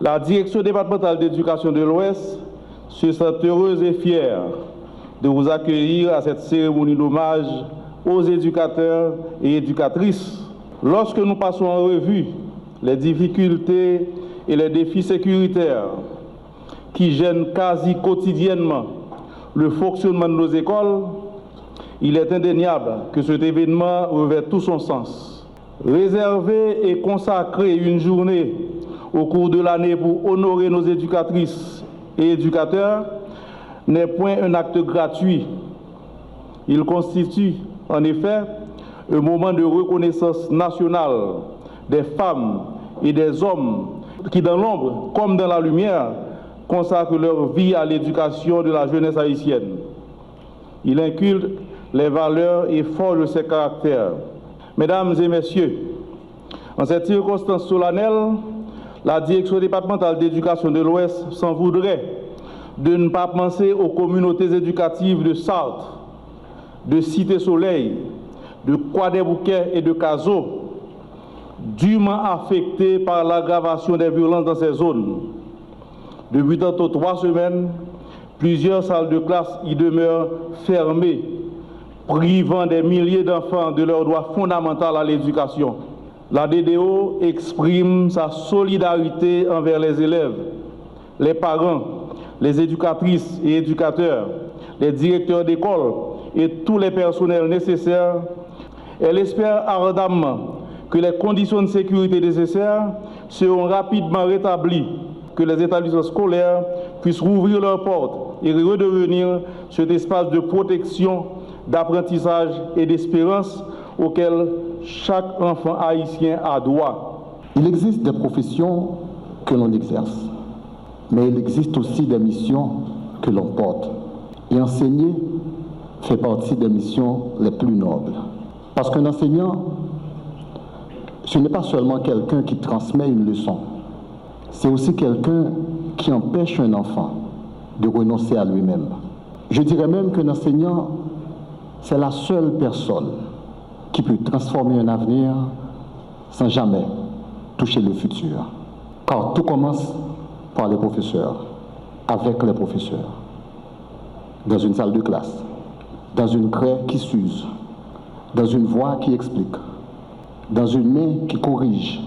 La direction départementale d'éducation de l'Ouest se sent heureuse et fière de vous accueillir à cette cérémonie d'hommage aux éducateurs et éducatrices. Lorsque nous passons en revue les difficultés et les défis sécuritaires qui gênent quasi quotidiennement le fonctionnement de nos écoles, il est indéniable que cet événement revêt tout son sens. Réserver et consacrer une journée au cours de l'année pour honorer nos éducatrices et éducateurs n'est point un acte gratuit. Il constitue en effet un moment de reconnaissance nationale des femmes et des hommes qui, dans l'ombre comme dans la lumière, consacrent leur vie à l'éducation de la jeunesse haïtienne. Il inculque les valeurs et forge ses caractères. Mesdames et messieurs, en cette circonstance solennelle, la direction départementale d'éducation de l'Ouest s'en voudrait de ne pas penser aux communautés éducatives de Sarthe, de Cité-Soleil, de Croix-des-Bouquets et de Cazaux, durement affectées par l'aggravation des violences dans ces zones. Depuis tantôt 3 semaines, plusieurs salles de classe y demeurent fermées, privant des milliers d'enfants de leur droit fondamental à l'éducation. La DDO exprime sa solidarité envers les élèves, les parents, les éducatrices et éducateurs, les directeurs d'école et tous les personnels nécessaires. Elle espère ardemment que les conditions de sécurité nécessaires seront rapidement rétablies, que les établissements scolaires puissent rouvrir leurs portes et redevenir cet espace de protection, d'apprentissage et d'espérance auquel chaque enfant haïtien a droit. Il existe des professions que l'on exerce, mais il existe aussi des missions que l'on porte. Et enseigner fait partie des missions les plus nobles. Parce qu'un enseignant, ce n'est pas seulement quelqu'un qui transmet une leçon, c'est aussi quelqu'un qui empêche un enfant de renoncer à lui-même. Je dirais même qu'un enseignant, c'est la seule personne qui peut transformer un avenir sans jamais toucher le futur. Car tout commence par les professeurs, avec les professeurs, dans une salle de classe, dans une craie qui s'use, dans une voix qui explique, dans une main qui corrige,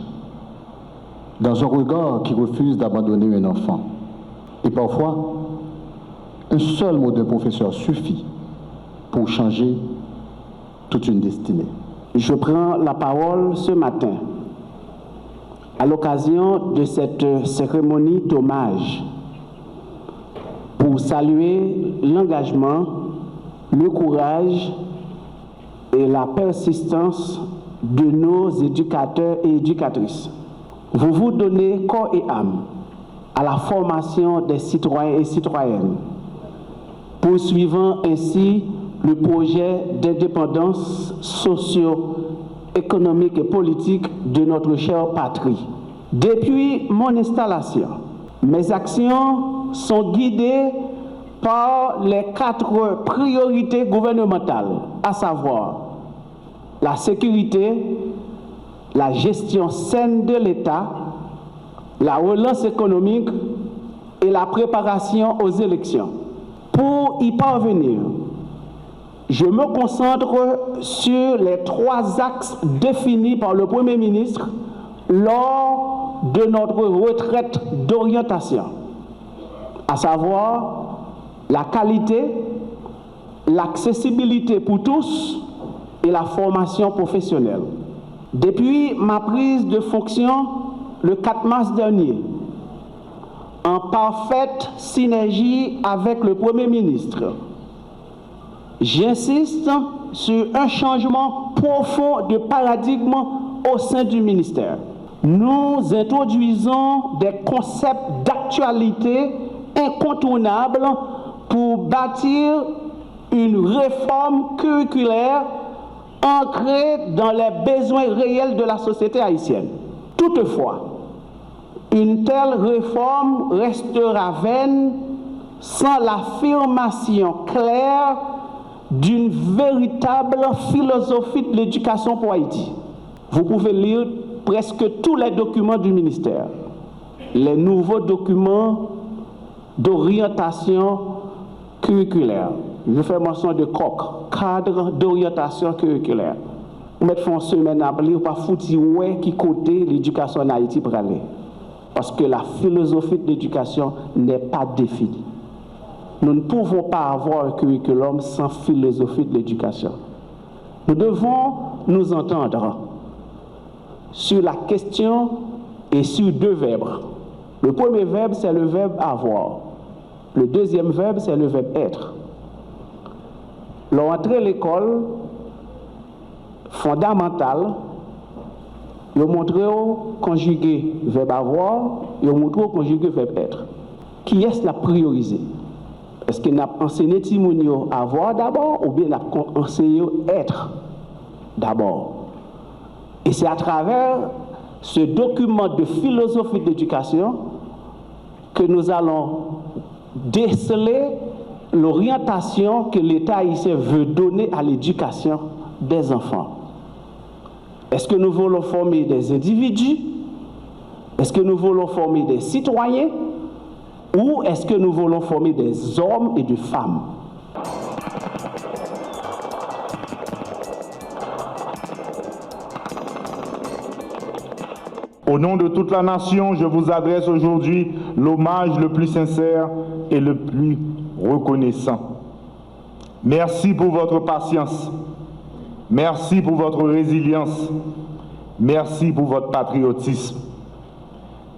dans un regard qui refuse d'abandonner un enfant. Et parfois, un seul mot d'un professeur suffit pour changer toute une destinée. Je prends la parole ce matin à l'occasion de cette cérémonie d'hommage pour saluer l'engagement, le courage et la persistance de nos éducateurs et éducatrices. Vous vous donnez corps et âme à la formation des citoyens et citoyennes, poursuivant ainsi le projet d'indépendance socio-économique et politique de notre chère patrie. Depuis mon installation, mes actions sont guidées par les 4 priorités gouvernementales, à savoir la sécurité, la gestion saine de l'État, la relance économique et la préparation aux élections. Pour y parvenir, je me concentre sur les 3 axes définis par le Premier ministre lors de notre retraite d'orientation, à savoir la qualité, l'accessibilité pour tous et la formation professionnelle. Depuis ma prise de fonction le 4 mars dernier, en parfaite synergie avec le Premier ministre, j'insiste sur un changement profond de paradigme au sein du ministère. Nous introduisons des concepts d'actualité incontournables pour bâtir une réforme curriculaire ancrée dans les besoins réels de la société haïtienne. Toutefois, une telle réforme restera vaine sans l'affirmation claire d'une véritable philosophie de l'éducation pour Haïti. Vous pouvez lire presque tous les documents du ministère. les nouveaux documents d'orientation curriculaire. Je fais mention de COC, cadre d'orientation curriculaire. Vous mettez une semaine à lire, pas foutu ouais qui côté l'éducation en Haïti pour aller. Parce que la philosophie de l'éducation n'est pas définie. Nous ne pouvons pas avoir un curriculum sans philosophie de l'éducation. Nous devons nous entendre sur la question et sur deux verbes. Le premier verbe, c'est le verbe avoir. Le deuxième verbe, c'est le verbe être. L'entrée à l'école fondamentale, il montre conjuguer verbe avoir, il montre conjuguer verbe être. Qui est-ce la prioriser? Est-ce qu'il n'a enseigné Timonio avoir d'abord ou bien n'a enseigné être d'abord? Et c'est à travers ce document de philosophie d'éducation que nous allons déceler l'orientation que l'État haïtien veut donner à l'éducation des enfants. Est-ce que nous voulons former des individus? Est-ce que nous voulons former des citoyens? Ou est-ce que nous voulons former des hommes et des femmes? Au nom de toute la nation, je vous adresse aujourd'hui l'hommage le plus sincère et le plus reconnaissant. Merci pour votre patience. Merci pour votre résilience. Merci pour votre patriotisme.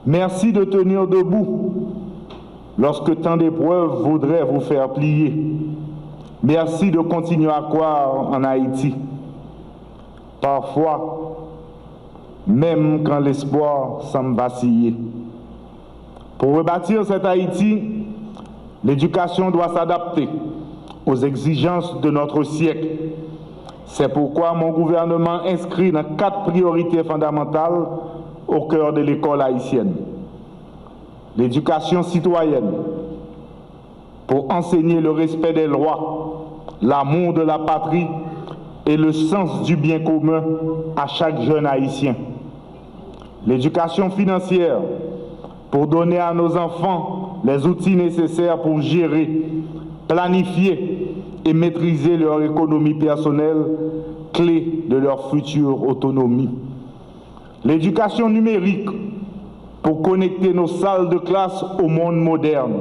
Merci de tenir debout lorsque tant d'épreuves voudraient vous faire plier. Merci de continuer à croire en Haïti. Parfois, même quand l'espoir semble vaciller. Pour rebâtir cet Haïti, l'éducation doit s'adapter aux exigences de notre siècle. C'est pourquoi mon gouvernement inscrit dans 4 priorités fondamentales au cœur de l'école haïtienne. L'éducation citoyenne, pour enseigner le respect des lois, l'amour de la patrie et le sens du bien commun à chaque jeune haïtien. L'éducation financière, pour donner à nos enfants les outils nécessaires pour gérer, planifier et maîtriser leur économie personnelle, clé de leur future autonomie. L'éducation numérique, pour connecter nos salles de classe au monde moderne,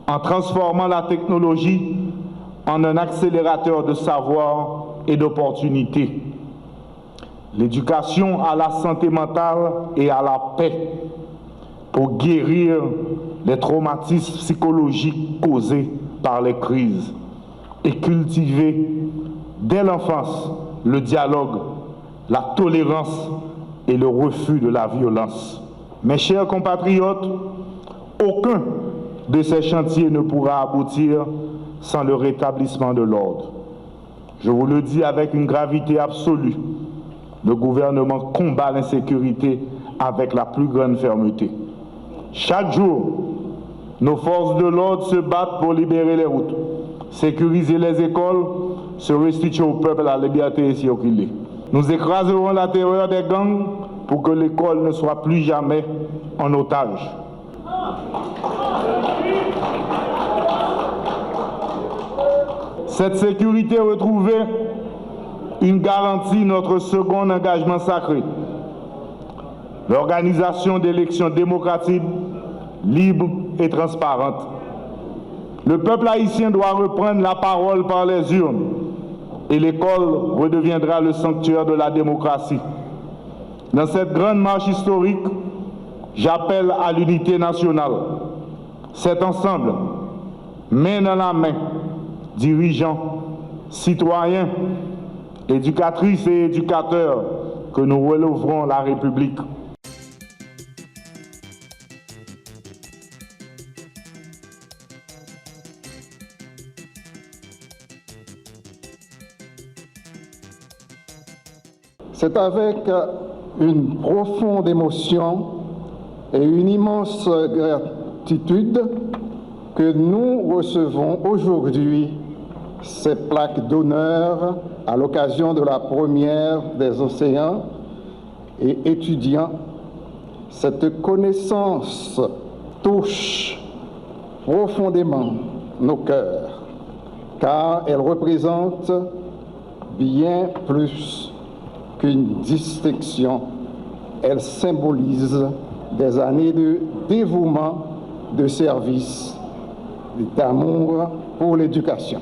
en transformant la technologie en un accélérateur de savoir et d'opportunités. L'éducation à la santé mentale et à la paix, pour guérir les traumatismes psychologiques causés par les crises et cultiver dès l'enfance le dialogue, la tolérance et le refus de la violence. Mes chers compatriotes, aucun de ces chantiers ne pourra aboutir sans le rétablissement de l'ordre. Je vous le dis avec une gravité absolue, le gouvernement combat l'insécurité avec la plus grande fermeté. Chaque jour, nos forces de l'ordre se battent pour libérer les routes, sécuriser les écoles, se restituer au peuple la liberté et circuler. Nous écraserons la terreur des gangs pour que l'école ne soit plus jamais en otage. Cette sécurité retrouvée, une garantie, notre second engagement sacré. L'organisation d'élections démocratiques, libres et transparentes. Le peuple haïtien doit reprendre la parole par les urnes et l'école redeviendra le sanctuaire de la démocratie. Dans cette grande marche historique, j'appelle à l'unité nationale. C'est ensemble, main dans la main, dirigeants, citoyens, éducatrices et éducateurs, que nous relèverons la République. C'est avec une profonde émotion et une immense gratitude que nous recevons aujourd'hui ces plaques d'honneur à l'occasion de la première des enseignants et étudiants Cette connaissance touche profondément nos cœurs, car elle représente bien plus qu'une distinction. Elle symbolise des années de dévouement, de service, d'amour pour l'éducation.